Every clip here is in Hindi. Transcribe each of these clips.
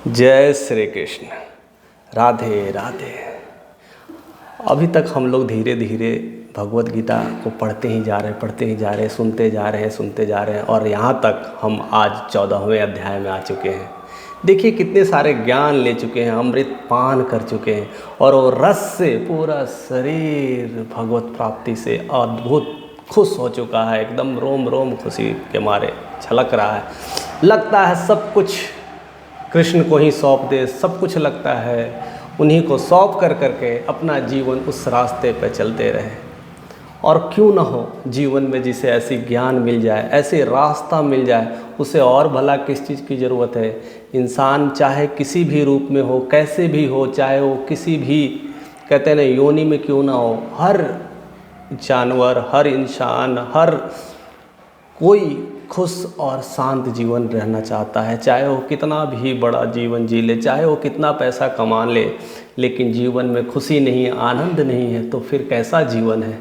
जय श्री कृष्ण। राधे राधे। अभी तक हम लोग धीरे धीरे भगवत गीता को पढ़ते ही जा रहे हैं, सुनते जा रहे हैं और यहाँ तक हम आज 14वें अध्याय में आ चुके हैं। देखिए कितने सारे ज्ञान ले चुके हैं, अमृत पान कर चुके हैं और वो रस से पूरा शरीर भगवत प्राप्ति से अद्भुत खुश हो चुका है। एकदम रोम रोम खुशी के मारे छलक रहा है। लगता है सब कुछ कृष्ण को ही सौंप दे, सब कुछ लगता है उन्हीं को सौंप कर करके अपना जीवन उस रास्ते पर चलते रहे। और क्यों ना हो जीवन में जिसे ऐसी ज्ञान मिल जाए, ऐसे रास्ता मिल जाए, उसे और भला किस चीज़ की ज़रूरत है। इंसान चाहे किसी भी रूप में हो, कैसे भी हो, चाहे वो किसी भी कहते हैं ना योनि में क्यों ना हो, हर जानवर, हर इंसान, हर कोई खुश और शांत जीवन रहना चाहता है। चाहे वो कितना भी बड़ा जीवन जी ले, चाहे वो कितना पैसा कमा ले, लेकिन जीवन में खुशी नहीं है, आनंद नहीं है, तो फिर कैसा जीवन है।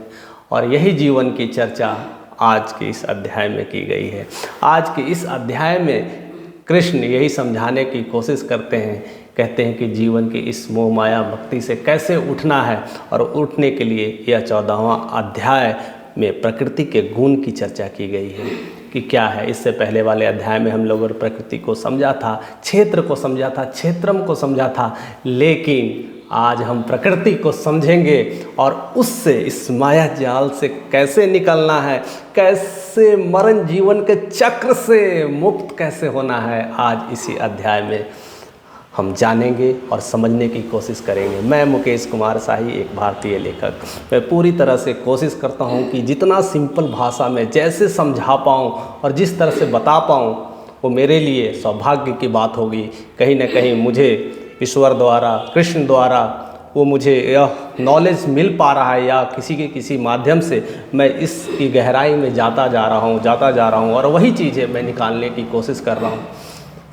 और यही जीवन की चर्चा आज के इस अध्याय में की गई है। आज के इस अध्याय में कृष्ण यही समझाने की कोशिश करते हैं, कहते हैं कि जीवन की इस मोह माया भक्ति से कैसे उठना है। और उठने के लिए यह 14वां अध्याय में प्रकृति के गुण की चर्चा की गई है कि क्या है। इससे पहले वाले अध्याय में हम लोगों ने प्रकृति को समझा था, क्षेत्र को समझा था, क्षेत्रम को समझा था, लेकिन आज हम प्रकृति को समझेंगे और उससे, इस माया जाल से कैसे निकलना है, कैसे मरण जीवन के चक्र से मुक्त कैसे होना है, आज इसी अध्याय में हम जानेंगे और समझने की कोशिश करेंगे। मैं मुकेश कुमार शाही, एक भारतीय लेखक। मैं पूरी तरह से कोशिश करता हूं कि जितना सिंपल भाषा में जैसे समझा पाऊं और जिस तरह से बता पाऊं, वो मेरे लिए सौभाग्य की बात होगी। कहीं ना कहीं मुझे ईश्वर द्वारा, कृष्ण द्वारा वो मुझे यह नॉलेज मिल पा रहा है, या किसी के किसी माध्यम से मैं इसकी गहराई में जाता जा रहा हूँ और वही चीज़ें मैं निकालने की कोशिश कर रहा हूँ।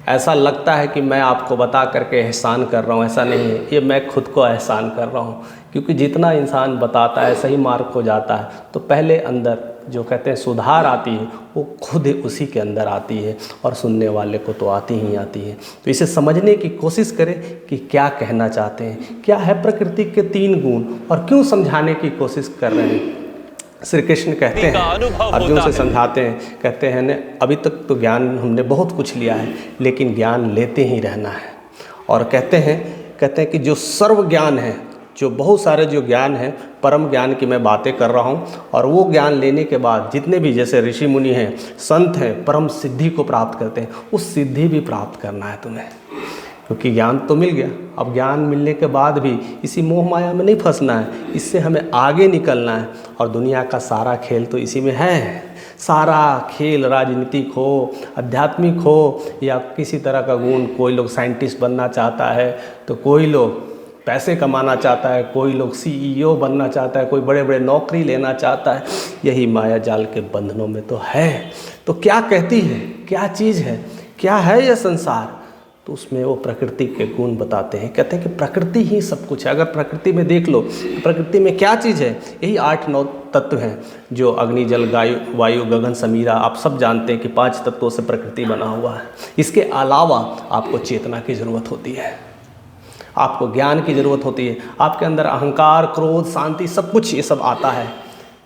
ऐसा लगता है कि मैं आपको बता करके एहसान कर रहा हूँ, ऐसा नहीं है। ये मैं खुद को एहसान कर रहा हूँ, क्योंकि जितना इंसान बताता है, सही मार्ग को जाता है, तो पहले अंदर जो कहते हैं सुधार आती है, वो खुद उसी के अंदर आती है और सुनने वाले को तो आती ही आती है। तो इसे समझने की कोशिश करें कि क्या कहना चाहते हैं, क्या है प्रकृति के 3 गुण और क्यों समझाने की कोशिश कर रहे हैं। श्री कृष्ण कहते हैं, अर्जुन से समझाते हैं, कहते हैं ने अभी तक तो ज्ञान हमने बहुत कुछ लिया है, लेकिन ज्ञान लेते ही रहना है। और कहते हैं कि जो सर्व ज्ञान है, जो बहुत सारे जो ज्ञान है, परम ज्ञान की मैं बातें कर रहा हूँ। और वो ज्ञान लेने के बाद जितने भी जैसे ऋषि मुनि हैं, संत हैं, परम सिद्धि को प्राप्त करते हैं, उस सिद्धि भी प्राप्त करना है तुम्हें, क्योंकि ज्ञान तो मिल गया। अब ज्ञान मिलने के बाद भी इसी मोह माया में नहीं फंसना है, इससे हमें आगे निकलना है। और दुनिया का सारा खेल तो इसी में है। सारा खेल राजनीतिक हो, आध्यात्मिक हो, या किसी तरह का गुण। कोई लोग साइंटिस्ट बनना चाहता है, तो कोई लोग पैसे कमाना चाहता है, कोई लोग CEO बनना चाहता है, कोई बड़े बड़े नौकरी लेना चाहता है। यही माया जाल के बंधनों में तो है। तो क्या कहती है, क्या चीज़ है, क्या है यह संसार, तो उसमें वो प्रकृति के गुण बताते हैं। कहते हैं कि प्रकृति ही सब कुछ है। अगर प्रकृति में देख लो, प्रकृति में क्या चीज़ है, यही 8-9 तत्व हैं, जो अग्नि, जल, वायु, गगन, समीरा। आप सब जानते हैं कि 5 तत्वों से प्रकृति बना हुआ है। इसके अलावा आपको चेतना की ज़रूरत होती है, आपको ज्ञान की ज़रूरत होती है। आपके अंदर अहंकार, क्रोध, शांति, सब कुछ ये सब आता है।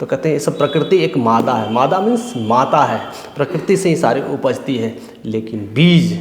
तो कहते हैं ये सब प्रकृति एक मादा है। मादा मीन्स माता है, प्रकृति से ही सारी उपजती है। लेकिन बीज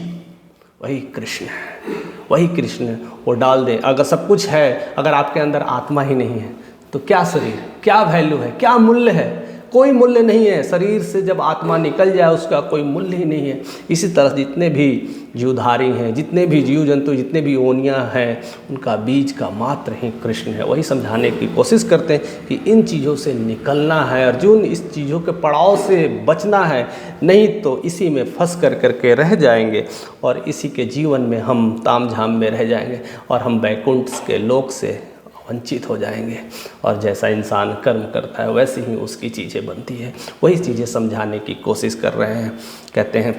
वही कृष्ण है, वही कृष्ण है। वो डाल दे। अगर सब कुछ है, अगर आपके अंदर आत्मा ही नहीं है, तो क्या शरीर, क्या वैल्यू है, क्या मूल्य है? कोई मूल्य नहीं है। शरीर से जब आत्मा निकल जाए, उसका कोई मूल्य ही नहीं है। इसी तरह जितने भी जीवधारी हैं, जितने भी जीव जंतु, जितने भी योनियाँ हैं, उनका बीज का मात्र ही कृष्ण है। वही समझाने की कोशिश करते हैं कि इन चीज़ों से निकलना है अर्जुन, इस चीज़ों के पड़ाव से बचना है, नहीं तो इसी में फंस कर करके रह जाएंगे और इसी के जीवन में हम तामझाम में रह जाएंगे और हम वैकुंठ के लोक से वंचित हो जाएंगे। और जैसा इंसान कर्म करता है, वैसे ही उसकी चीज़ें बनती है। वही चीज़ें समझाने की कोशिश कर रहे हैं। कहते हैं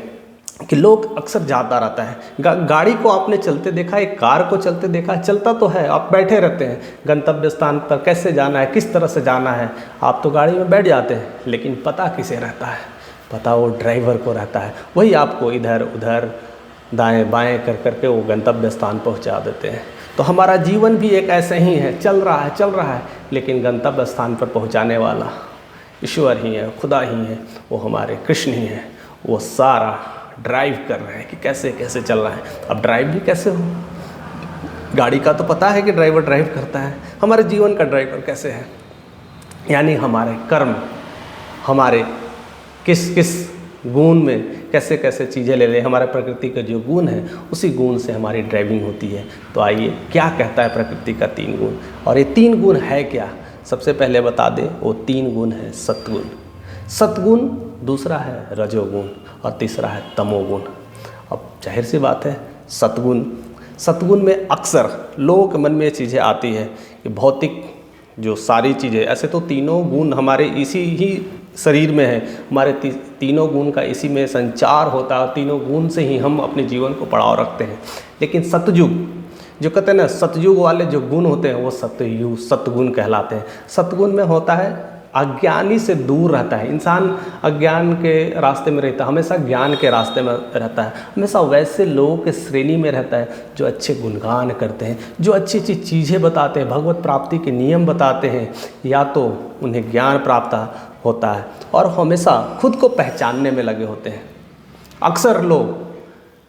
कि लोग अक्सर जाता रहता है। गाड़ी को आपने चलते देखा, एक कार को चलते देखा, चलता तो है, आप बैठे रहते हैं। गंतव्य स्थान पर कैसे जाना है, किस तरह से जाना है, आप तो गाड़ी में बैठ जाते हैं, लेकिन पता किसे रहता है? पता वो ड्राइवर को रहता है। वही आपको इधर उधर दाएं बाएं कर करके वो गंतव्य स्थान पहुंचा देते हैं। तो हमारा जीवन भी एक ऐसे ही है, चल रहा है, लेकिन गंतव्य स्थान पर पहुंचाने वाला ईश्वर ही है, खुदा ही है, वो हमारे कृष्ण ही है। वो सारा ड्राइव कर रहे हैं कि कैसे कैसे चल रहा है। अब ड्राइव भी कैसे हो, गाड़ी का तो पता है कि ड्राइवर ड्राइव करता है, हमारे जीवन का ड्राइवर कैसे है? यानी हमारे कर्म, हमारे किस किस गुण में कैसे कैसे चीज़ें ले लें, हमारे प्रकृति के जो गुण हैं उसी गुण से हमारी ड्राइविंग होती है। तो आइए क्या कहता है प्रकृति का 3 गुण, और ये 3 गुण है क्या? सबसे पहले बता दें, वो 3 गुण है सत्गुण। सत्गुण, दूसरा है रजोगुण, और तीसरा है तमोगुण। अब जाहिर सी बात है, सत्गुण में अक्सर लोगों के मन में ये चीज़ें आती है कि भौतिक जो सारी चीज़ें, ऐसे तो तीनों गुण हमारे इसी ही शरीर में है, हमारे तीनों गुण का इसी में संचार होता है, और तीनों गुण से ही हम अपने जीवन को पड़ाव रखते हैं। लेकिन सतयुग, जो कहते हैं ना, सतयुग वाले जो गुण होते हैं वो सतगुण कहलाते हैं। सतगुण में होता है अज्ञानी से दूर रहता है इंसान, अज्ञान के रास्ते में रहता है, हमेशा ज्ञान के रास्ते में रहता है, हमेशा वैसे लोगों के श्रेणी में रहता है जो अच्छे गुणगान करते हैं, जो अच्छी अच्छी चीज़ें बताते हैं, भगवत प्राप्ति के नियम बताते हैं, या तो उन्हें ज्ञान प्राप्त होता है, और हमेशा खुद को पहचानने में लगे होते हैं। अक्सर लोग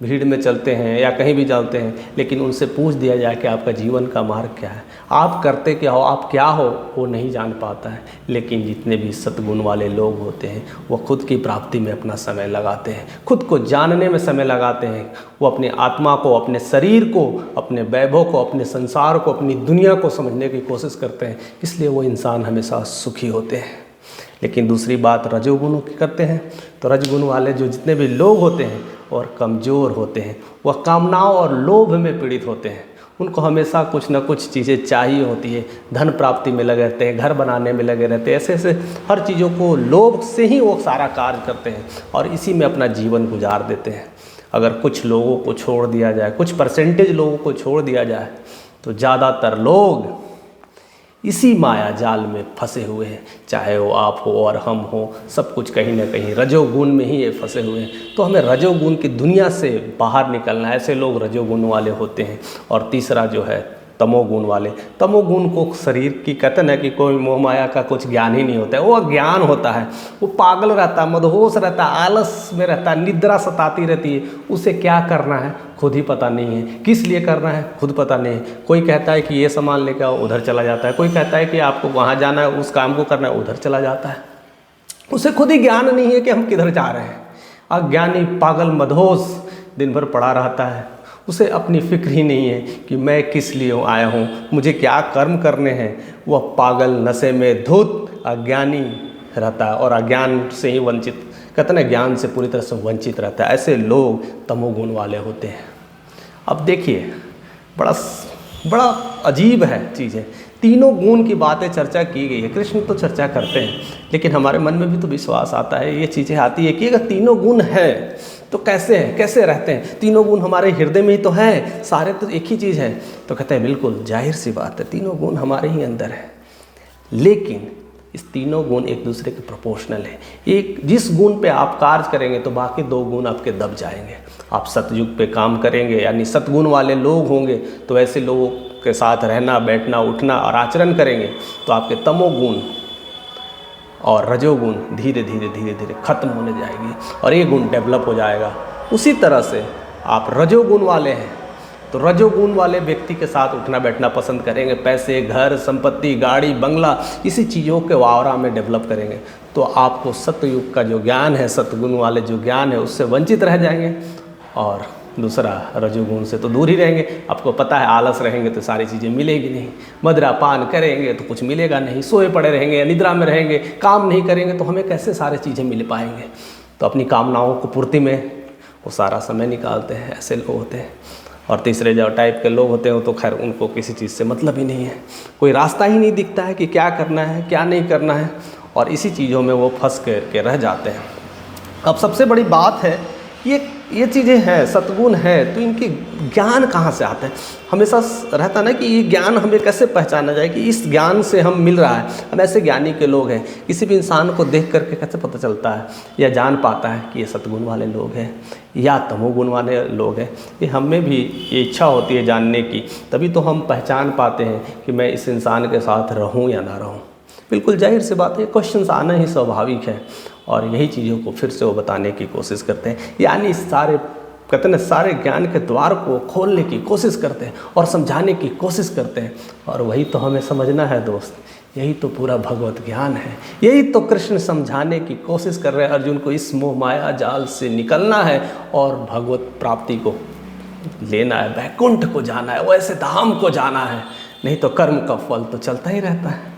भीड़ में चलते हैं या कहीं भी चलते हैं, लेकिन उनसे पूछ दिया जाए कि आपका जीवन का मार्ग क्या है, आप करते क्या हो, आप क्या हो, वो नहीं जान पाता है। लेकिन जितने भी सद्गुण वाले लोग होते हैं वो खुद की प्राप्ति में अपना समय लगाते हैं, खुद को जानने में समय लगाते हैं। वो अपनी आत्मा को, अपने शरीर को, अपने वैभव को, अपने संसार को, अपनी दुनिया को समझने की कोशिश करते हैं, इसलिए वो इंसान हमेशा सुखी होते हैं। लेकिन दूसरी बात रजोगुण की करते हैं, तो रजगुण वाले जो जितने भी लोग होते हैं और कमज़ोर होते हैं, वह कामनाओं और लोभ में पीड़ित होते हैं। उनको हमेशा कुछ न कुछ चीज़ें चाहिए होती है, धन प्राप्ति में लगे रहते हैं, घर बनाने में लगे रहते हैं, ऐसे ऐसे हर चीज़ों को लोभ से ही वो सारा कार्य करते हैं और इसी में अपना जीवन गुजार देते हैं। अगर कुछ लोगों को छोड़ दिया जाए, कुछ परसेंटेज लोगों को छोड़ दिया जाए, तो ज़्यादातर लोग इसी माया जाल में फंसे हुए हैं, चाहे वो आप हो और हम हो, सब कुछ कहीं ना कहीं रजोगुण में ही ये फंसे हुए हैं। तो हमें रजोगुण की दुनिया से बाहर निकलना है, ऐसे लोग रजोगुण वाले होते हैं। और तीसरा जो है तमोगुण वाले, तमोगुण को शरीर की कहते हैं कि कोई मोह माया का कुछ ज्ञान ही नहीं होता है, वो अज्ञान होता है, वो पागल रहता है, मदहोश रहता है, आलस में रहता है, निद्रा सताती रहती है, उसे क्या करना है खुद ही पता नहीं है, किस लिए करना है खुद पता नहीं है। कोई कहता है कि ये सामान लेकर आओ, उधर चला जाता है, कोई कहता है कि आपको वहाँ जाना है, उस काम को करना है, उधर चला जाता है। उसे खुद ही ज्ञान नहीं है कि हम किधर जा रहे हैं। अज्ञानी पागल मदहोश दिन भर पड़ा रहता है, उसे अपनी फिक्र ही नहीं है कि मैं किस लिए आया हूँ, मुझे क्या कर्म करने हैं। वह पागल नशे में धुत अज्ञानी रहता है और अज्ञान से ही वंचित, कहते हैं ज्ञान से पूरी तरह से वंचित रहता है। ऐसे लोग तमोगुण वाले होते हैं। अब देखिए, बड़ा अजीब है चीज़ें, तीनों गुण की बातें चर्चा की गई है, कृष्ण तो चर्चा करते हैं, लेकिन हमारे मन में भी तो विश्वास आता है, ये चीज़ें आती है कि अगर तीनों गुण हैं तो कैसे हैं, कैसे रहते हैं, तीनों गुण हमारे हृदय में ही तो हैं, सारे तो एक ही चीज़ है। तो कहते हैं बिल्कुल जाहिर सी बात है, तीनों गुण हमारे ही अंदर है, लेकिन इस तीनों गुण एक दूसरे के प्रोपोर्शनल है। एक जिस गुण पे आप कार्य करेंगे तो बाकी 2 गुण आपके दब जाएंगे। आप सतयुग पे काम करेंगे, यानी सतगुण वाले लोग होंगे, तो ऐसे लोगों के साथ रहना, बैठना, उठना और आचरण करेंगे, तो आपके तमोगुण और रजोगुण धीरे धीरे खत्म होने जाएगी और ये गुण डेवलप हो जाएगा। उसी तरह से आप रजोगुण वाले हैं तो रजोगुण वाले व्यक्ति के साथ उठना बैठना पसंद करेंगे, पैसे, घर, संपत्ति, गाड़ी, बंगला, इसी चीज़ों के वावरा में डेवलप करेंगे, तो आपको सतयुग का जो ज्ञान है, सतगुण वाले जो ज्ञान है, उससे वंचित रह जाएंगे। और दूसरा रजोगुण से तो दूर ही रहेंगे। आपको पता है आलस रहेंगे तो सारी चीज़ें मिलेगी नहीं, मदिरा पान करेंगे तो कुछ मिलेगा नहीं, सोए पड़े रहेंगे, निद्रा में रहेंगे, काम नहीं करेंगे तो हमें कैसे सारी चीज़ें मिल पाएंगे। तो अपनी कामनाओं को पूर्ति में वो सारा समय निकालते हैं, ऐसे लोग होते हैं। और तीसरे जो टाइप के लोग होते हैं तो खैर उनको किसी चीज़ से मतलब ही नहीं है, कोई रास्ता ही नहीं दिखता है कि क्या करना है क्या नहीं करना है, और इसी चीज़ों में वो फंस के रह जाते हैं। अब सबसे बड़ी बात है कि ये चीज़ें हैं, सद्गुण हैं, तो इनके ज्ञान कहाँ से आते हैं? हमेशा रहता ना कि ये ज्ञान हमें कैसे पहचाना जाए कि इस ज्ञान से हम मिल रहा है। हम ऐसे ज्ञानी के लोग हैं, किसी भी इंसान को देख करके कैसे पता चलता है या जान पाता है कि ये सद्गुण वाले लोग हैं या तमोगुण वाले लोग हैं? ये हमें भी ये इच्छा होती है जानने की, तभी तो हम पहचान पाते हैं कि मैं इस इंसान के साथ रहूँ या ना रहूँ। बिल्कुल जाहिर सी बात है, क्वेश्चंस आना ही स्वाभाविक है, और यही चीज़ों को फिर से वो बताने की कोशिश करते हैं, यानी सारे कहते हैं सारे ज्ञान के द्वार को खोलने की कोशिश करते हैं और समझाने की कोशिश करते हैं। और वही तो हमें समझना है दोस्त, यही तो पूरा भगवत ज्ञान है, यही तो कृष्ण समझाने की कोशिश कर रहे हैं अर्जुन को। इस मोह माया जाल से निकलना है और भगवत प्राप्ति को लेना है, वैकुंठ को जाना है, वैसे धाम को जाना है, नहीं तो कर्म का फल तो चलता ही रहता है।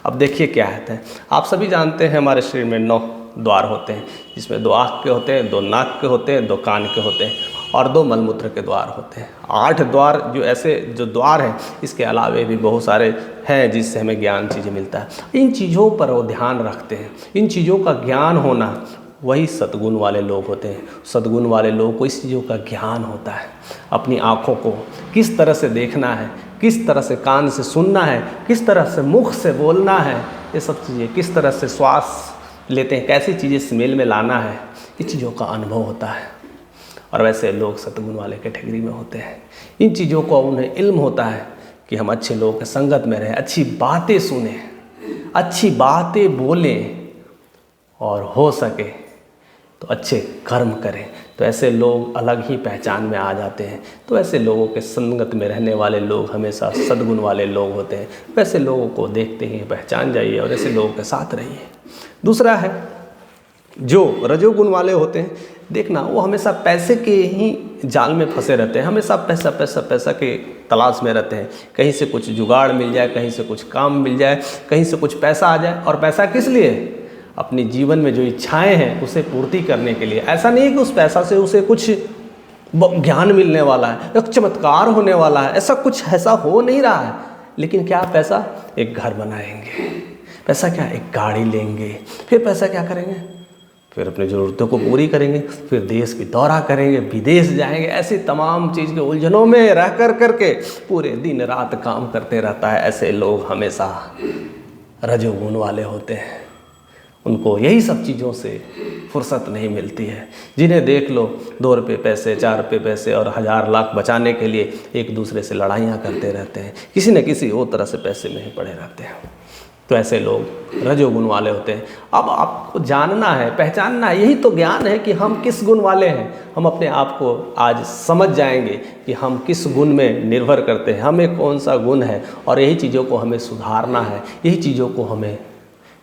अब देखिए क्या है, आप सभी जानते हैं हमारे शरीर में 9 द्वार होते हैं, जिसमें 2 आँख के होते हैं, 2 नाक के होते हैं, 2 कान के होते हैं और 2 मलमूत्र के द्वार होते हैं। 8 द्वार जो ऐसे जो द्वार हैं, इसके अलावे भी बहुत सारे हैं जिससे हमें ज्ञान चीज़ें मिलता है। इन चीज़ों पर वो ध्यान रखते हैं, इन चीज़ों का ज्ञान होना, वही सद्गुण वाले लोग होते हैं। सद्गुण वाले लोगों को इस चीज़ों का ज्ञान होता है, अपनी आँखों को किस तरह से देखना है, किस तरह से कान से सुनना है, किस तरह से मुख से बोलना है, ये सब चीज़ें, किस तरह से श्वास लेते हैं, कैसी चीज़ें स्मेल में लाना है, इस चीज़ों का अनुभव होता है। और वैसे लोग सद्गुण वाले कैटेगरी में होते हैं। इन चीज़ों को उन्हें इल्म होता है कि हम अच्छे लोगों के संगत में रहें, अच्छी बातें सुने, अच्छी बातें बोलें और हो सके तो अच्छे कर्म करें। तो ऐसे लोग अलग ही पहचान में आ जाते हैं। तो ऐसे लोगों के संगत में रहने वाले लोग हमेशा सद्गुण वाले लोग होते हैं। वैसे लोगों को देखते ही पहचान जाइए और ऐसे लोगों के साथ रहिए। दूसरा है जो रजोगुण वाले होते हैं, देखना वो हमेशा पैसे के ही जाल में फंसे रहते हैं, हमेशा पैसा पैसा पैसा के तलाश में रहते हैं। कहीं से कुछ जुगाड़ मिल जाए, कहीं से कुछ काम मिल जाए, कहीं से कुछ पैसा आ जाए। और पैसा किस लिए? अपने जीवन में जो इच्छाएं हैं उसे पूर्ति करने के लिए। ऐसा नहीं है कि उस पैसा से उसे कुछ ज्ञान मिलने वाला है, एक चमत्कार होने वाला है, ऐसा हो नहीं रहा है। लेकिन क्या पैसा? एक घर बनाएंगे, पैसा क्या? एक गाड़ी लेंगे, फिर पैसा क्या करेंगे? फिर अपनी ज़रूरतों को पूरी करेंगे, फिर देश की दौरा करेंगे, विदेश जाएंगे, ऐसी तमाम चीज़ के उलझनों में रह करके पूरे दिन रात काम करते रहता है। ऐसे लोग हमेशा रजोगुण वाले होते हैं। उनको यही सब चीज़ों से फुर्सत नहीं मिलती है। जिन्हें देख लो 2 रुपये पैसे, 4 रुपये पैसे और 1000 लाख बचाने के लिए एक दूसरे से लड़ाइयाँ करते रहते हैं, किसी न किसी और तरह से पैसे में ही पड़े रहते हैं। तो ऐसे लोग रजोगुण वाले होते हैं। अब आपको जानना है, पहचानना है, यही तो ज्ञान है कि हम किस गुण वाले हैं। हम अपने आप को आज समझ जाएंगे कि हम किस गुण में निर्भर करते हैं, हमें कौन सा गुण है, और यही चीज़ों को हमें सुधारना है, यही चीज़ों को हमें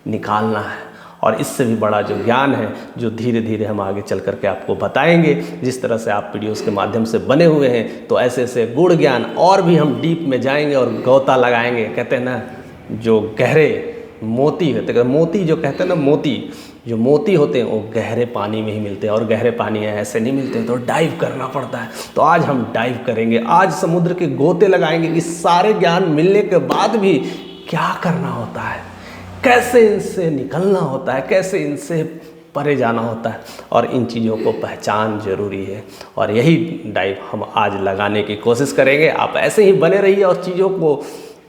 निकालना है। और इससे भी बड़ा जो ज्ञान है, जो धीरे धीरे हम आगे चल करके आपको बताएंगे। जिस तरह से आप वीडियोस के माध्यम से बने हुए हैं, तो ऐसे ऐसे गुण ज्ञान और भी हम डीप में जाएंगे और गोता लगाएंगे। कहते हैं ना, जो गहरे मोती होते हैं, मोती जो कहते हैं ना, जो मोती होते हैं वो गहरे पानी में ही मिलते हैं, और गहरे पानी में ऐसे नहीं मिलते, तो डाइव करना पड़ता है। तो आज हम डाइव करेंगे, आज समुद्र के गोते लगाएंगे कि सारे ज्ञान मिलने के बाद भी क्या करना होता है, कैसे इनसे निकलना होता है, कैसे इनसे परे जाना होता है, और इन चीज़ों को पहचान जरूरी है। और यही डाइव हम आज लगाने की कोशिश करेंगे। आप ऐसे ही बने रहिए और चीज़ों को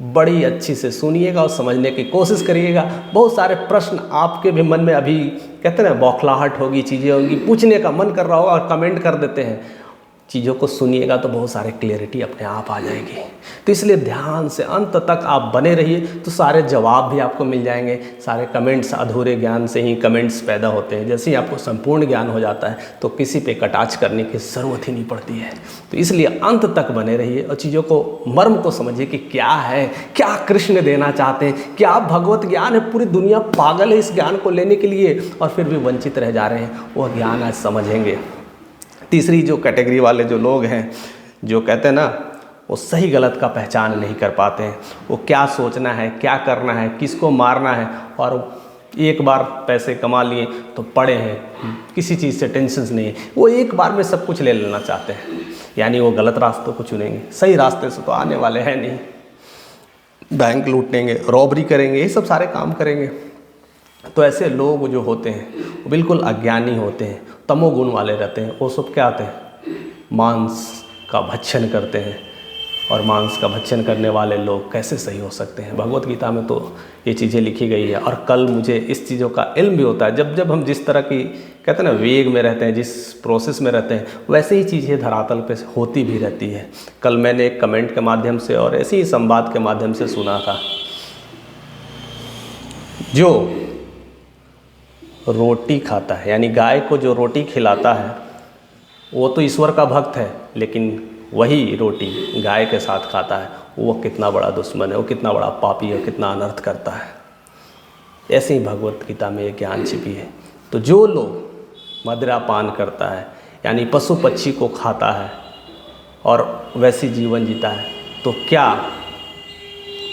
बड़ी अच्छी से सुनिएगा और समझने की कोशिश करिएगा। बहुत सारे प्रश्न आपके भी मन में अभी कहते हैं ना, बौखलाहट होगी, चीज़ें होंगी, पूछने का मन कर रहा होगा और कमेंट कर देते हैं। चीज़ों को सुनिएगा तो बहुत सारे क्लियरिटी अपने आप आ जाएगी। तो इसलिए ध्यान से अंत तक आप बने रहिए, तो सारे जवाब भी आपको मिल जाएंगे। सारे कमेंट्स, अधूरे ज्ञान से ही कमेंट्स पैदा होते हैं। जैसे ही आपको संपूर्ण ज्ञान हो जाता है तो किसी पे कटाक्ष करने की ज़रूरत ही नहीं पड़ती है। तो इसलिए अंत तक बने रहिए और चीज़ों को, मर्म को समझिए कि क्या है, क्या कृष्ण देना चाहते हैं, क्या भगवत ज्ञान है। पूरी दुनिया पागल है इस ज्ञान को लेने के लिए और फिर भी वंचित रह जा रहे हैं। वह ज्ञान आज समझेंगे। तीसरी जो कैटेगरी वाले जो लोग हैं, जो कहते हैं ना, वो सही गलत का पहचान नहीं कर पाते हैं। वो क्या सोचना है, क्या करना है, किसको मारना है, और एक बार पैसे कमा लिए तो पड़े हैं, किसी चीज़ से टेंशन नहीं है। वो एक बार में सब कुछ ले लेना चाहते हैं, यानी वो गलत रास्तों को चुनेंगे, सही रास्ते से तो आने वाले हैं नहीं। बैंक लूटेंगे, रॉबरी करेंगे, ये सब सारे काम करेंगे। तो ऐसे लोग जो होते हैं वो बिल्कुल अज्ञानी होते हैं, तमोगुण वाले रहते हैं। वो सब क्या आते हैं, मांस का भक्षण करते हैं। और मांस का भक्षण करने वाले लोग कैसे सही हो सकते हैं? भगवत गीता में तो ये चीज़ें लिखी गई है। और कल मुझे इस चीज़ों का इल्म भी होता है। जब जब हम जिस तरह की कहते हैं ना वेग में रहते हैं, जिस प्रोसेस में रहते हैं, वैसे ही चीज़ें धरातल पे होती भी रहती है। कल मैंने एक कमेंट के माध्यम से और ऐसे ही संवाद के माध्यम से सुना था, जो रोटी खाता है, यानी गाय को जो रोटी खिलाता है वो तो ईश्वर का भक्त है, लेकिन वही रोटी गाय के साथ खाता है, वो कितना बड़ा दुश्मन है, वो कितना बड़ा पापी है, कितना अनर्थ करता है। ऐसे ही भगवत गीता में ये ज्ञान छिपी है। तो जो लोग मदिरा पान करता है, यानी पशु पक्षी को खाता है और वैसी जीवन जीता है, तो क्या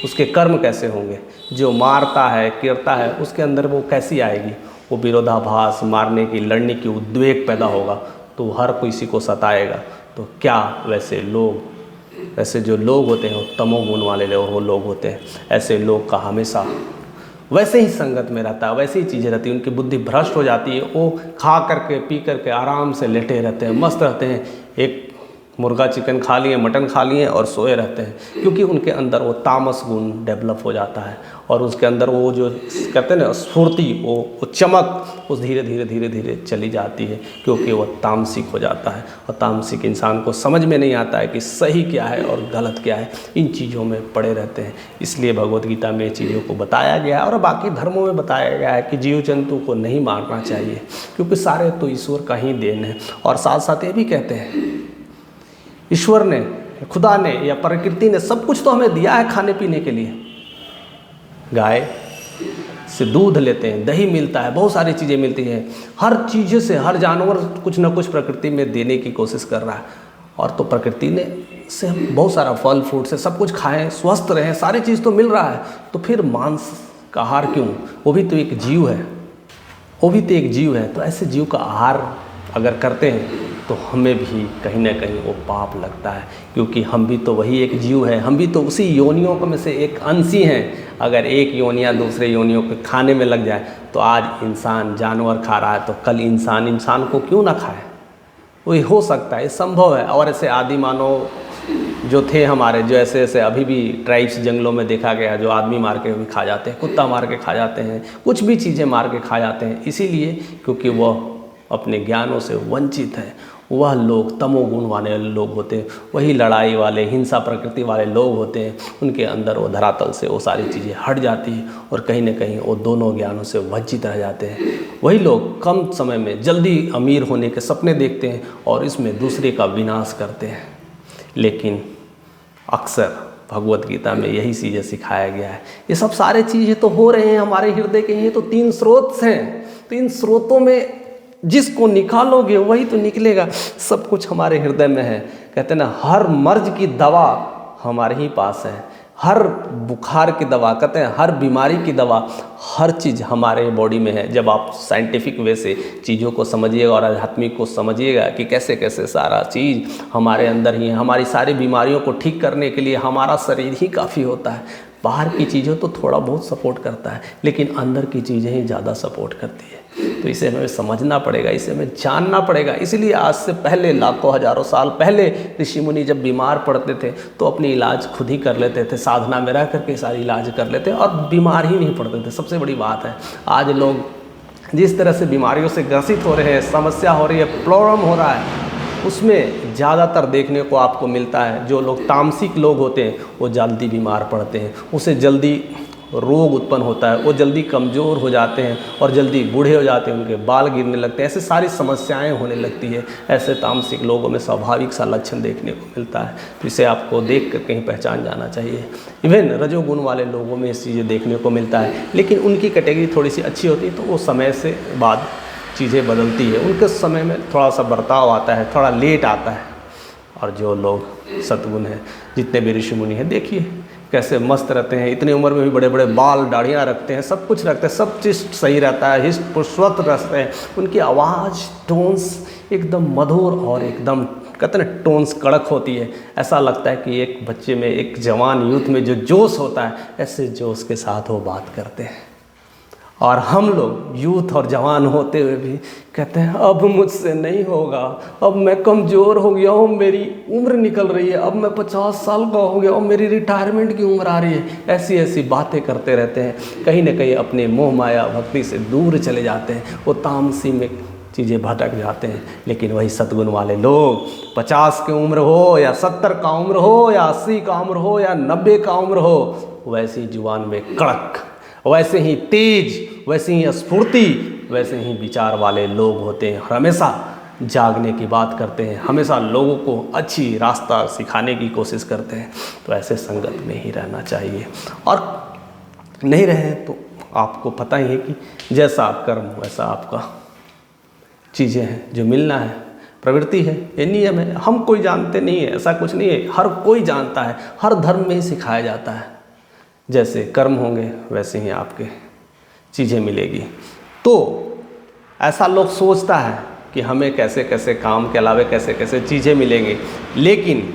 उसके कर्म कैसे होंगे? जो मारता है, कीरता है, उसके अंदर वो कैसी आएगी? वो विरोधाभास, मारने की, लड़ने की उद्वेग पैदा होगा, तो हर किसी को सताएगा। तो क्या वैसे जो लोग होते हैं वो तमोगुण वाले लोग होते हैं। ऐसे लोग का हमेशा वैसे ही संगत में रहता है, वैसे ही चीज़ें रहती हैं, उनकी बुद्धि भ्रष्ट हो जाती है। वो खा करके पी करके आराम से लेटे रहते हैं, मस्त रहते हैं, एक मुर्गा चिकन खा लिए, मटन खा लिए और सोए रहते हैं, क्योंकि उनके अंदर वो तामस गुण डेवलप हो जाता है। और उसके अंदर वो जो कहते हैं ना स्फूर्ति, वो चमक उस धीरे धीरे चली जाती है, क्योंकि वो तामसिक हो जाता है। और तामसिक इंसान को समझ में नहीं आता है कि सही क्या है और गलत क्या है, इन चीज़ों में पड़े रहते हैं। इसलिए भगवत गीता में चीज़ों को बताया गया है और बाकी धर्मों में बताया गया है कि जीव जंतु को नहीं मारना चाहिए, क्योंकि सारे तो ईश्वर का ही देन है। और साथ साथ ये भी कहते हैं, ईश्वर ने, खुदा ने या प्रकृति ने सब कुछ तो हमें दिया है खाने पीने के लिए। गाय से दूध लेते हैं, दही मिलता है, बहुत सारी चीज़ें मिलती हैं। हर चीज़ से हर जानवर कुछ ना कुछ प्रकृति में देने की कोशिश कर रहा है। और तो प्रकृति ने से हम बहुत सारा फल फ्रूट से सब कुछ खाएं, स्वस्थ रहें, सारी चीज़ तो मिल रहा है। तो फिर मांस का आहार क्यों? वो भी तो एक जीव है, तो ऐसे जीव का आहार अगर करते हैं तो हमें भी कहीं ना कहीं वो पाप लगता है, क्योंकि हम भी तो वही एक जीव है, हम भी तो उसी योनियों में से एक अंश ही हैं। अगर एक योनियाँ दूसरे योनियों के खाने में लग जाए, तो आज इंसान जानवर खा रहा है तो कल इंसान को क्यों ना खाए? वही हो सकता है, संभव है। और ऐसे आदि मानव जो थे हमारे, जो ऐसे अभी भी ट्राइब्स जंगलों में देखा गया, जो आदमी मार के भी खा जाते हैं, कुत्ता मार के खा जाते हैं, कुछ भी चीज़ें मार के खा जाते हैं, इसीलिए क्योंकि वह अपने ज्ञानों से वंचित है। वह लोग तमोगुण वाले लोग होते हैं, वही लड़ाई वाले, हिंसा प्रकृति वाले लोग होते हैं। उनके अंदर वो धरातल से वो सारी चीज़ें हट जाती हैं और कहीं ना कहीं वो दोनों ज्ञानों से वंचित रह जाते हैं। वही लोग कम समय में जल्दी अमीर होने के सपने देखते हैं और इसमें दूसरे का विनाश करते हैं। लेकिन अक्सर भगवत गीता में यही चीज़ें सिखाया गया है। ये सब सारे चीज़ें तो हो रहे हैं हमारे हृदय के, ये तो 3 स्रोत हैं। 3 स्रोतों में जिसको निकालोगे वही तो निकलेगा। सब कुछ हमारे हृदय में है। कहते हैं ना, हर मर्ज की दवा हमारे ही पास है, हर बुखार की दवा, कहते हैं हर बीमारी की दवा, हर चीज़ हमारे बॉडी में है। जब आप साइंटिफिक वे से चीज़ों को समझिएगा और आध्यात्मिक को समझिएगा कि कैसे कैसे सारा चीज़ हमारे अंदर ही है। हमारी सारी बीमारियों को ठीक करने के लिए हमारा शरीर ही काफ़ी होता है। बाहर की चीज़ें तो थोड़ा बहुत सपोर्ट करता है, लेकिन अंदर की चीज़ें ही ज़्यादा सपोर्ट करती है। तो इसे हमें समझना पड़ेगा, इसे हमें जानना पड़ेगा। इसलिए आज से पहले, लाखों हजारों साल पहले ऋषि मुनि जब बीमार पड़ते थे तो अपनी इलाज खुद ही कर लेते थे, साधना में रह करके सारी इलाज कर लेते और बीमार ही नहीं पड़ते थे। सबसे बड़ी बात है, आज लोग जिस तरह से बीमारियों से ग्रसित हो रहे हैं, समस्या हो रही है, प्रॉब्लम हो रहा है, उसमें ज़्यादातर देखने को आपको मिलता है जो लोग तामसिक लोग होते हैं वो जल्दी बीमार पड़ते हैं, उसे जल्दी रोग उत्पन्न होता है, वो जल्दी कमज़ोर हो जाते हैं और जल्दी बूढ़े हो जाते हैं, उनके बाल गिरने लगते हैं, ऐसे सारी समस्याएं होने लगती है। ऐसे तामसिक लोगों में स्वाभाविक सा लक्षण देखने को मिलता है। तो इसे आपको देख कर कहीं पहचान जाना चाहिए। इवन रजोगुण वाले लोगों में इस चीज़ें देखने को मिलता है, लेकिन उनकी कैटेगरी थोड़ी सी अच्छी होती है, तो वो समय से बाद चीज़ें बदलती है, उनके समय में थोड़ा सा बर्ताव आता है, थोड़ा लेट आता है। और जो लोग सद्गुण हैं, जितने भी ऋषि मुनि हैं, देखिए कैसे मस्त रहते हैं, इतनी उम्र में भी बड़े बड़े बाल दाढ़ियाँ रखते हैं, सब कुछ रखते हैं, सब चीज़ सही रहता है, हिस्ट पुष्वत रहते हैं। उनकी आवाज़ टोन्स एकदम मधुर और एकदम कहते हैं टोन्स कड़क होती है। ऐसा लगता है कि एक बच्चे में, एक जवान यूथ में जो जोश होता है, ऐसे जोश के साथ वो बात करते हैं। और हम लोग यूथ और जवान होते हुए भी कहते हैं अब मुझसे नहीं होगा, अब मैं कमज़ोर हो गया हूँ, मेरी उम्र निकल रही है, अब मैं 50 साल का हो गया हूँ, मेरी रिटायरमेंट की उम्र आ रही है। ऐसी ऐसी बातें करते रहते हैं, कहीं ना कहीं अपने मोह माया भक्ति से दूर चले जाते हैं, वो तामसी में चीज़ें भटक जाते हैं। लेकिन वही सद्गुण वाले लोग 50 की उम्र हो या 70 का उम्र हो या 80 का उम्र हो या 90 का उम्र हो, वैसे ही जुबान में कड़क, वैसे ही तेज, वैसे ही स्फूर्ति, वैसे ही विचार वाले लोग होते हैं। हमेशा जागने की बात करते हैं, हमेशा लोगों को अच्छी रास्ता सिखाने की कोशिश करते हैं। तो ऐसे संगत में ही रहना चाहिए। और नहीं रहे तो आपको पता ही है कि जैसा कर्म वैसा आपका चीज़ें हैं, जो मिलना है, प्रवृत्ति है, ये नियम है। हम कोई जानते नहीं है, ऐसा कुछ नहीं है, हर कोई जानता है, हर धर्म में ही सिखाया जाता है। जैसे कर्म होंगे वैसे ही आपके चीज़ें मिलेगी। तो ऐसा लोग सोचता है कि हमें कैसे कैसे काम के अलावे कैसे कैसे चीज़ें मिलेंगी, लेकिन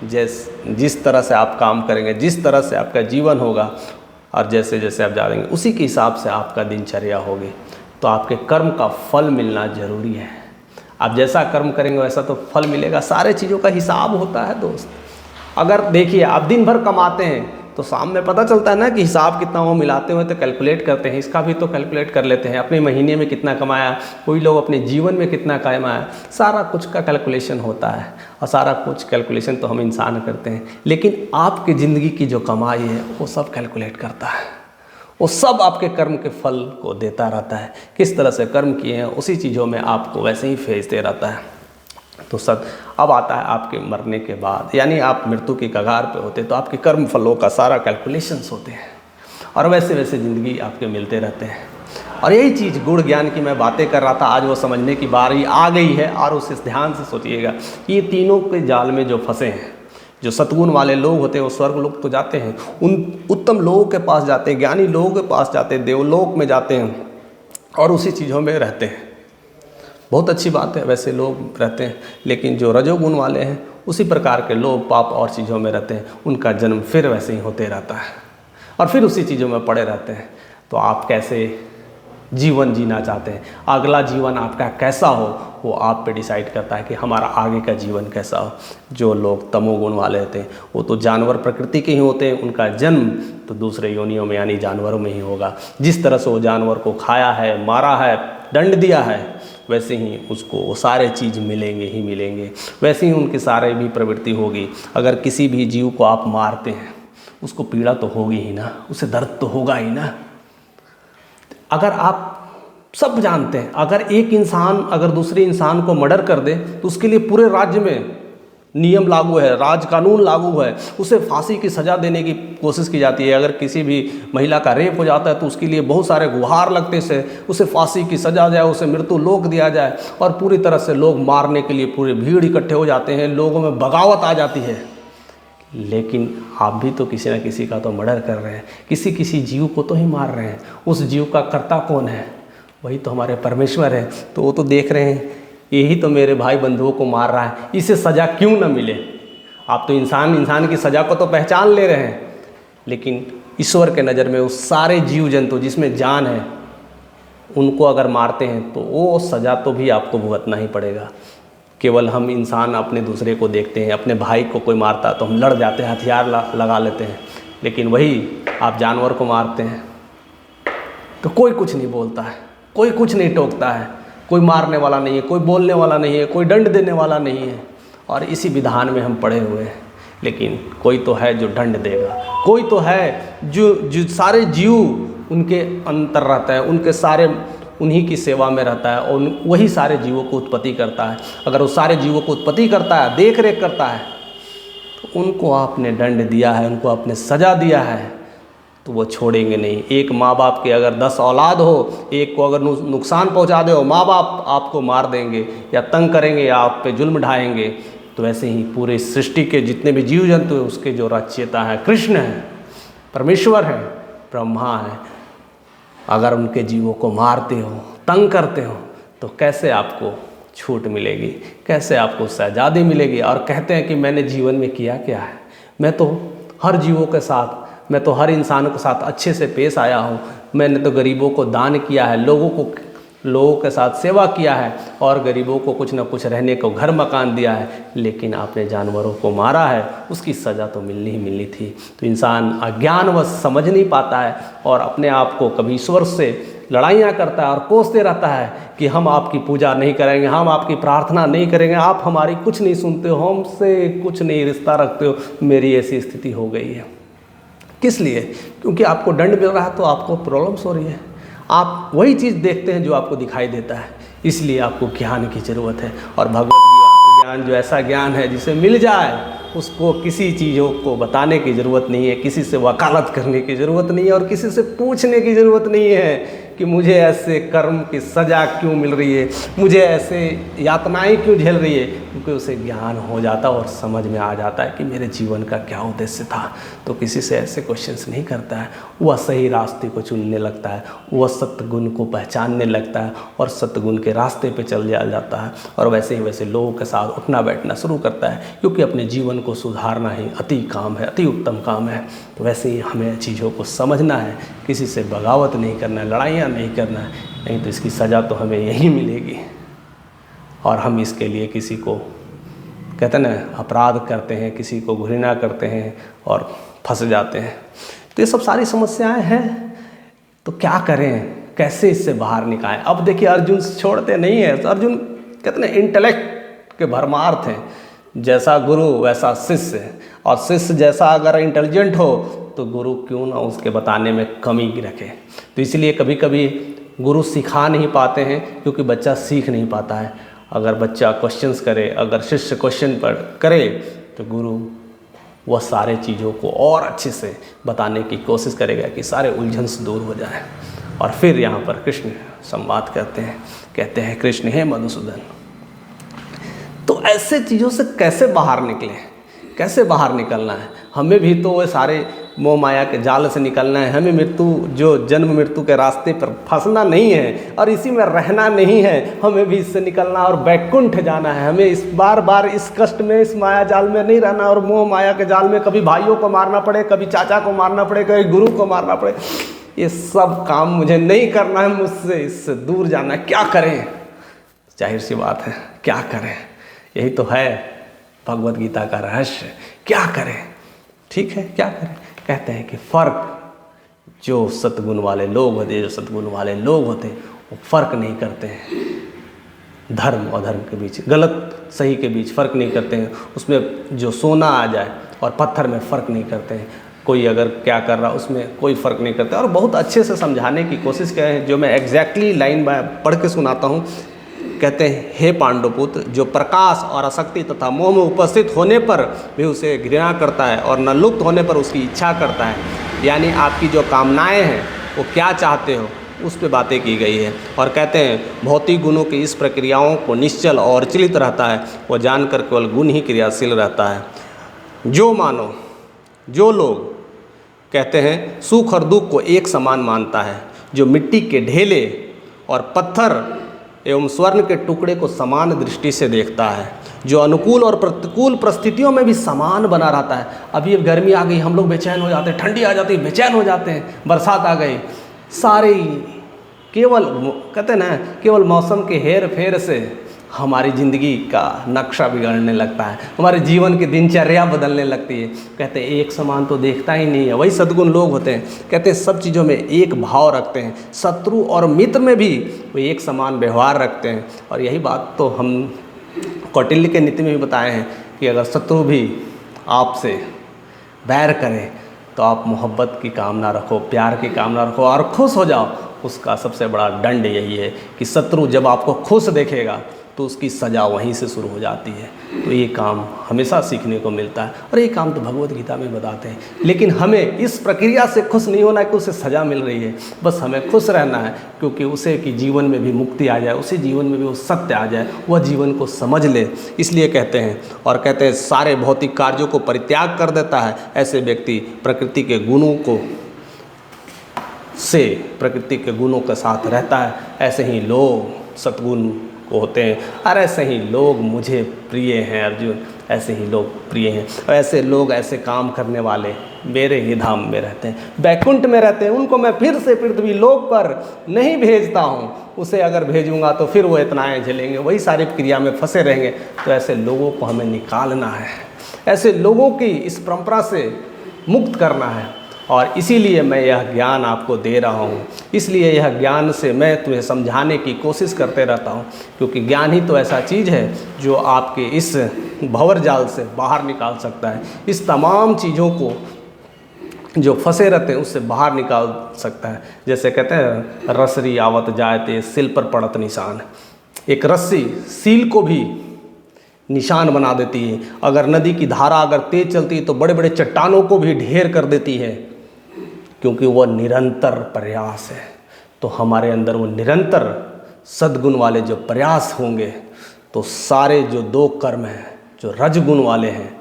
जिस तरह से आप काम करेंगे, जिस तरह से आपका जीवन होगा और जैसे जैसे आप जानेंगे उसी के हिसाब से आपका दिनचर्या होगी। तो आपके कर्म का फल मिलना जरूरी है। आप जैसा कर्म करेंगे वैसा तो फल मिलेगा। सारे चीज़ों का हिसाब होता है दोस्त। अगर देखिए आप दिन भर कमाते हैं तो शाम में पता चलता है ना कि हिसाब कितना वो मिलाते हुए तो कैलकुलेट करते हैं, इसका भी तो कैलकुलेट कर लेते हैं, अपने महीने में कितना कमाया, कोई लोग अपने जीवन में कितना कमाया, सारा कुछ का कैलकुलेशन होता है। और सारा कुछ कैलकुलेशन तो हम इंसान करते हैं, लेकिन आपकी ज़िंदगी की जो कमाई है वो सब कैलकुलेट करता है। वो सब आपके कर्म के फल को देता रहता है। किस तरह से कर्म किए हैं उसी चीज़ों में आपको वैसे ही भेजते रहता है। तो सब अब आता है आपके मरने के बाद, यानी आप मृत्यु की कगार पे होते तो आपके कर्म फलों का सारा कैलकुलेशंस होते हैं और वैसे वैसे ज़िंदगी आपके मिलते रहते हैं। और यही चीज़ गुण ज्ञान की मैं बातें कर रहा था, आज वो समझने की बारी आ गई है। और उस ध्यान से सोचिएगा, ये तीनों के जाल में जो फंसे हैं, जो सद्गुण वाले लोग होते हैं वो स्वर्ग लोग तो जाते हैं, उन उत्तम लोगों के पास जाते हैं, ज्ञानी लोगों के पास जाते हैं, देवलोक में जाते हैं और उसी चीज़ों में रहते हैं। बहुत अच्छी बात है, वैसे लोग रहते हैं। लेकिन जो रजोगुण वाले हैं उसी प्रकार के लोग पाप और चीज़ों में रहते हैं, उनका जन्म फिर वैसे ही होते रहता है और फिर उसी चीज़ों में पड़े रहते हैं। तो आप कैसे जीवन जीना चाहते हैं, अगला जीवन आपका कैसा हो, वो आप पे डिसाइड करता है कि हमारा आगे का जीवन कैसा हो। जो लोग तमोगुण वाले होते हैं वो तो जानवर प्रकृति के ही होते हैं, उनका जन्म तो दूसरे योनियों में यानी जानवरों में ही होगा। जिस तरह से वो जानवर को खाया है, मारा है, दंड दिया है, वैसे ही उसको वो सारे चीज़ मिलेंगे ही मिलेंगे, वैसे ही उनकी सारे भी प्रवृत्ति होगी। अगर किसी भी जीव को आप मारते हैं उसको पीड़ा तो होगी ही ना, उसे दर्द तो होगा ही ना। अगर आप सब जानते हैं, अगर एक इंसान अगर दूसरे इंसान को मर्डर कर दे तो उसके लिए पूरे राज्य में नियम लागू है, राज कानून लागू है, उसे फांसी की सज़ा देने की कोशिश की जाती है। अगर किसी भी महिला का रेप हो जाता है तो उसके लिए बहुत सारे गुहार लगते से उसे फांसी की सज़ा जाए, उसे मृत्यु लोक दिया जाए। और पूरी तरह से लोग मारने के लिए पूरे भीड़ इकट्ठे हो जाते हैं, लोगों में बगावत आ जाती है। लेकिन आप भी तो किसी न किसी का तो मर्डर कर रहे हैं, किसी किसी जीव को तो ही मार रहे हैं। उस जीव का कर्ता कौन है? वही तो हमारे परमेश्वर है। तो वो तो देख रहे हैं यही तो मेरे भाई बंधुओं को मार रहा है, इसे सज़ा क्यों ना मिले। आप तो इंसान की सज़ा को तो पहचान ले रहे हैं, लेकिन ईश्वर के नज़र में उस सारे जीव जंतु जिसमें जान है उनको अगर मारते हैं तो वो सज़ा तो भी आपको भुगतना ही पड़ेगा। केवल हम इंसान अपने दूसरे को देखते हैं, अपने भाई को कोई मारता है तो हम लड़ जाते हैं, हथियार लगा लेते हैं। लेकिन वही आप जानवर को मारते हैं तो कोई कुछ नहीं बोलता है, कोई कुछ नहीं टोकता है, कोई मारने वाला नहीं है, कोई बोलने वाला नहीं है, कोई दंड देने वाला नहीं है। और इसी विधान में हम पड़े हुए हैं। लेकिन कोई तो है जो दंड देगा, कोई तो है जो सारे जीव उनके अंतर रहता है, उनके सारे उन्हीं की सेवा में रहता है और वही सारे जीवों को उत्पत्ति करता है। अगर वो सारे जीवों को उत्पत्ति करता है, देख रेख करता है, तो उनको आपने दंड दिया है, उनको आपने सज़ा दिया है, तो वो छोड़ेंगे नहीं। एक माँ बाप के अगर 10 औलाद हो, एक को अगर नुकसान पहुँचा दे हो, माँ बाप आपको मार देंगे या तंग करेंगे या आप पे जुल्म ढाएंगे। तो वैसे ही पूरे सृष्टि के जितने भी जीव जंतु हैं उसके जो रचयिता है कृष्ण है, परमेश्वर है, ब्रह्मा है, अगर उनके जीवों को मारते हो, तंग करते हो, तो कैसे आपको छूट मिलेगी, कैसे आपको आज़ादी मिलेगी। और कहते हैं कि मैंने जीवन में किया क्या है, मैं तो हर जीवों के साथ, मैं तो हर इंसान के साथ अच्छे से पेश आया हूँ, मैंने तो गरीबों को दान किया है, लोगों के साथ सेवा किया है और गरीबों को कुछ ना कुछ रहने को घर मकान दिया है, लेकिन आपने जानवरों को मारा है, उसकी सज़ा तो मिलनी ही मिलनी थी। तो इंसान अज्ञानवश समझ नहीं पाता है और अपने आप को कभी ईश्वर से लड़ाइयाँ करता है और कोसते रहता है कि हम आपकी पूजा नहीं करेंगे, हम आपकी प्रार्थना नहीं करेंगे, आप हमारी कुछ नहीं सुनते हो, हमसे कुछ नहीं रिश्ता रखते हो। मेरी ऐसी स्थिति हो गई है। किस लिए? क्योंकि आपको दंड मिल रहा है तो आपको प्रॉब्लम्स हो रही है। आप वही चीज़ देखते हैं जो आपको दिखाई देता है, इसलिए आपको ज्ञान की ज़रूरत है। और भगवत ज्ञान जो ऐसा ज्ञान है जिसे मिल जाए उसको किसी चीज़ों को बताने की ज़रूरत नहीं है, किसी से वकालत करने की ज़रूरत नहीं है और किसी से पूछने की ज़रूरत नहीं है कि मुझे ऐसे कर्म की सज़ा क्यों मिल रही है, मुझे ऐसे यातनाएं क्यों झेल रही है। क्योंकि उसे ज्ञान हो जाता है और समझ में आ जाता है कि मेरे जीवन का क्या उद्देश्य था। तो किसी से ऐसे क्वेश्चंस नहीं करता है, वह सही रास्ते को चुनने लगता है, वह सत्गुण को पहचानने लगता है और सत्गुण के रास्ते पे चल जाता है और वैसे ही वैसे लोगों के साथ उठना बैठना शुरू करता है, क्योंकि अपने जीवन को सुधारना ही अति काम है, अति उत्तम काम है। तो वैसे ही हमें चीज़ों को समझना है, किसी से बगावत नहीं करना है, लड़ाइयाँ नहीं करना है, नहीं तो इसकी सज़ा तो हमें यही मिलेगी। और हम इसके लिए किसी को कहते हैं ना अपराध करते हैं, किसी को घृणा करते हैं और फंस जाते हैं। तो ये सब सारी समस्याएं हैं। तो क्या करें, कैसे इससे बाहर निकालें? अब देखिए अर्जुन छोड़ते नहीं है। तो अर्जुन कहते हैं इंटेलेक्ट के भरमार थे, जैसा गुरु वैसा शिष्य, और शिष्य जैसा अगर इंटेलिजेंट हो तो गुरु क्यों ना उसके बताने में कमी रखे। तो इसलिए कभी कभी गुरु सिखा नहीं पाते हैं क्योंकि बच्चा सीख नहीं पाता है। अगर बच्चा क्वेश्चंस करे, अगर शिष्य क्वेश्चन पर करे तो गुरु वह सारे चीज़ों को और अच्छे से बताने की कोशिश करेगा कि सारे उलझन से दूर हो जाए। और फिर यहाँ पर कृष्ण संवाद कहते हैं कृष्ण हे मधुसूदन। तो ऐसे चीज़ों से कैसे बाहर निकलें, कैसे बाहर निकलना है? हमें भी तो वो सारे मोह माया के जाल से निकलना है। हमें जन्म मृत्यु के रास्ते पर फंसना नहीं है और इसी में रहना नहीं है। हमें भी इससे निकलना और वैकुंठ जाना है। हमें इस बार इस कष्ट में, इस माया जाल में नहीं रहना और मोह माया के जाल में कभी भाइयों को मारना पड़े, कभी चाचा को मारना पड़े, कभी गुरु को मारना पड़े, ये सब काम मुझे नहीं करना है। मुझसे इससे दूर जाना है। क्या करें? जाहिर सी बात है, क्या करें? यही तो है भगवत गीता का रहस्य। क्या करें? ठीक है, क्या करें? कहते हैं कि फ़र्क जो सतगुण वाले लोग होते, वो फ़र्क नहीं करते हैं धर्म और धर्म के बीच, गलत सही के बीच फ़र्क नहीं करते हैं। उसमें जो सोना आ जाए और पत्थर में फ़र्क नहीं करते हैं। कोई अगर क्या कर रहा उसमें कोई फ़र्क नहीं करता। और बहुत अच्छे से समझाने की कोशिश करें, जो मैं एग्जैक्टली लाइन पढ़ के सुनाता हूँ। कहते हैं हे पांडुपुत्र, जो प्रकाश और आसक्ति तथा मोह में उपस्थित होने पर भी उसे घृणा करता है और न लुप्त होने पर उसकी इच्छा करता है, यानी आपकी जो कामनाएं हैं वो क्या चाहते हो उस पे बातें की गई है। और कहते हैं भौतिक गुणों की इस प्रक्रियाओं को निश्चल और चलित रहता है, वो जानकर केवल गुण ही क्रियाशील रहता है। जो लोग कहते हैं सुख और दुख को एक समान मानता है, जो मिट्टी के ढेले और पत्थर एवं स्वर्ण के टुकड़े को समान दृष्टि से देखता है, जो अनुकूल और प्रतिकूल परिस्थितियों में भी समान बना रहता है। अभी अब गर्मी आ गई, हम लोग बेचैन हो जाते हैं, ठंडी आ जाती है बेचैन हो जाते हैं, बरसात आ गई, सारे केवल कहते हैं ना केवल मौसम के हेर फेर से हमारी ज़िंदगी का नक्शा बिगड़ने लगता है, हमारे जीवन की दिनचर्या बदलने लगती है। कहते हैं एक समान तो देखता ही नहीं है। वही सद्गुण लोग होते हैं, कहते हैं सब चीज़ों में एक भाव रखते हैं, शत्रु और मित्र में भी वो एक समान व्यवहार रखते हैं। और यही बात तो हम कौटिल्य के नीति में भी बताए हैं कि अगर शत्रु भी आपसे बैर करे तो आप मोहब्बत की कामना रखो, प्यार की कामना रखो और खुश हो जाओ। उसका सबसे बड़ा दंड यही है कि शत्रु जब आपको खुश देखेगा तो उसकी सज़ा वहीं से शुरू हो जाती है। तो ये काम हमेशा सीखने को मिलता है और ये काम तो भगवत गीता में बताते हैं। लेकिन हमें इस प्रक्रिया से खुश नहीं होना है कि उसे सज़ा मिल रही है, बस हमें खुश रहना है क्योंकि उसे कि जीवन में भी मुक्ति आ जाए, उसी जीवन में भी वो सत्य आ जाए, वह जीवन को समझ ले। इसलिए कहते हैं और कहते हैं सारे भौतिक कार्यों को परित्याग कर देता है ऐसे व्यक्ति प्रकृति के गुणों के साथ रहता है। ऐसे ही लोग सद्गुण को होते हैं। और ऐसे ही लोग मुझे प्रिय हैं अर्जुन, ऐसे ही लोग प्रिय हैं। और ऐसे लोग, ऐसे काम करने वाले मेरे ही धाम में रहते हैं, बैकुंठ में रहते हैं। उनको मैं फिर से पृथ्वी लोक पर नहीं भेजता हूँ। उसे अगर भेजूंगा तो फिर वो इतनाएँ झेलेंगे, वही सारी क्रिया में फंसे रहेंगे। तो ऐसे लोगों को हमें निकालना है, ऐसे लोगों की इस परंपरा से मुक्त करना है। और इसीलिए मैं यह ज्ञान आपको दे रहा हूँ, इसलिए यह ज्ञान से मैं तुम्हें समझाने की कोशिश करते रहता हूँ। क्योंकि ज्ञान ही तो ऐसा चीज़ है जो आपके इस भंवर जाल से बाहर निकाल सकता है, इस तमाम चीज़ों को जो फंसे रहते हैं उससे बाहर निकाल सकता है। जैसे कहते हैं रसरी आवत जायते सिल पर पड़त निशान। एक रस्सी सील को भी निशान बना देती है। अगर नदी की धारा अगर तेज चलती है तो बड़े बड़े चट्टानों को भी ढेर कर देती है, क्योंकि वह निरंतर प्रयास है। तो हमारे अंदर वो निरंतर सद्गुण वाले जो प्रयास होंगे तो सारे जो दो कर्म हैं, जो रजगुण वाले हैं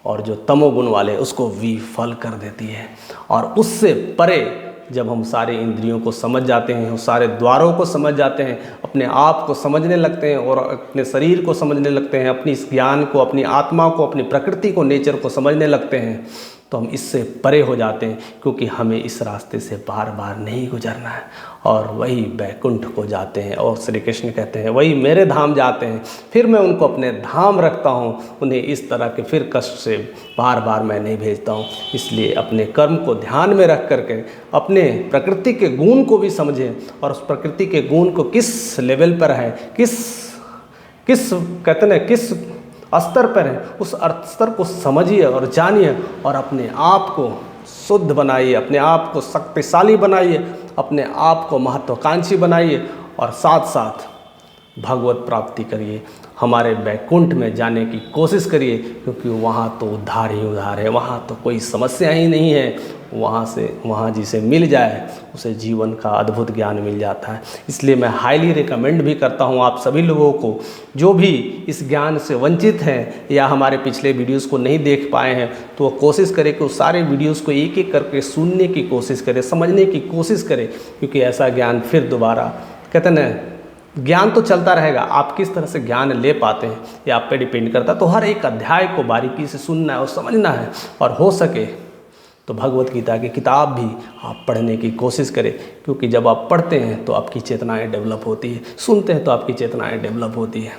और जो तमोगुण वाले, उसको विफल कर देती है। और उससे परे जब हम सारे इंद्रियों को समझ जाते हैं, उस सारे द्वारों को समझ जाते हैं, अपने आप को समझने लगते हैं और अपने शरीर को समझने लगते हैं, अपनी इस ज्ञान को, अपनी आत्मा को, अपनी प्रकृति को, नेचर को समझने लगते हैं, तो हम इससे परे हो जाते हैं। क्योंकि हमें इस रास्ते से बार बार नहीं गुजरना है और वही बैकुंठ को जाते हैं। और श्री कृष्ण कहते हैं वही मेरे धाम जाते हैं, फिर मैं उनको अपने धाम रखता हूँ। उन्हें इस तरह के फिर कष्ट से बार बार मैं नहीं भेजता हूँ। इसलिए अपने कर्म को ध्यान में रख करके अपने प्रकृति के गुण को भी समझें, और उस प्रकृति के गुण को किस लेवल पर है, किस कहते हैं किस स्तर पर है, उस स्तर को समझिए और जानिए और अपने आप को शुद्ध बनाइए, अपने आप को शक्तिशाली बनाइए, अपने आप को महत्वाकांक्षी बनाइए और साथ साथ भगवत प्राप्ति करिए। हमारे बैकुंठ में जाने की कोशिश करिए, क्योंकि वहाँ तो उद्धार ही उद्धार है, वहाँ तो कोई समस्या ही नहीं है। वहाँ जिसे मिल जाए उसे जीवन का अद्भुत ज्ञान मिल जाता है। इसलिए मैं हाईली रिकमेंड भी करता हूँ आप सभी लोगों को, जो भी इस ज्ञान से वंचित हैं या हमारे पिछले वीडियोस को नहीं देख पाए हैं, तो वो कोशिश करें कि उस सारे वीडियोस को एक एक करके सुनने की कोशिश करें, समझने की कोशिश करें। क्योंकि ऐसा ज्ञान फिर दोबारा, कहते हैं ज्ञान तो चलता रहेगा, आप किस तरह से ज्ञान ले पाते हैं ये आप पे डिपेंड करता है। तो हर एक अध्याय को बारीकी से सुनना है और समझना है, और हो सके तो भगवत गीता की किताब भी आप पढ़ने की कोशिश करें। क्योंकि जब आप पढ़ते हैं तो आपकी चेतनाएं डेवलप होती है, सुनते हैं तो आपकी चेतनाएं डेवलप होती है,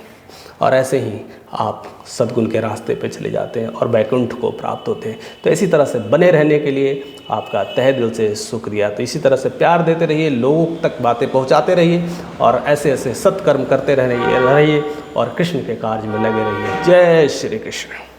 और ऐसे ही आप सद्गुण के रास्ते पे चले जाते हैं और बैकुंठ को प्राप्त होते हैं। तो इसी तरह से बने रहने के लिए आपका तहे दिल से शुक्रिया। तो इसी तरह से प्यार देते रहिए, लोगों तक बातें पहुंचाते रहिए और ऐसे ऐसे सत्कर्म करते रहिए और कृष्ण के कार्य में लगे रहिए। जय श्री कृष्ण।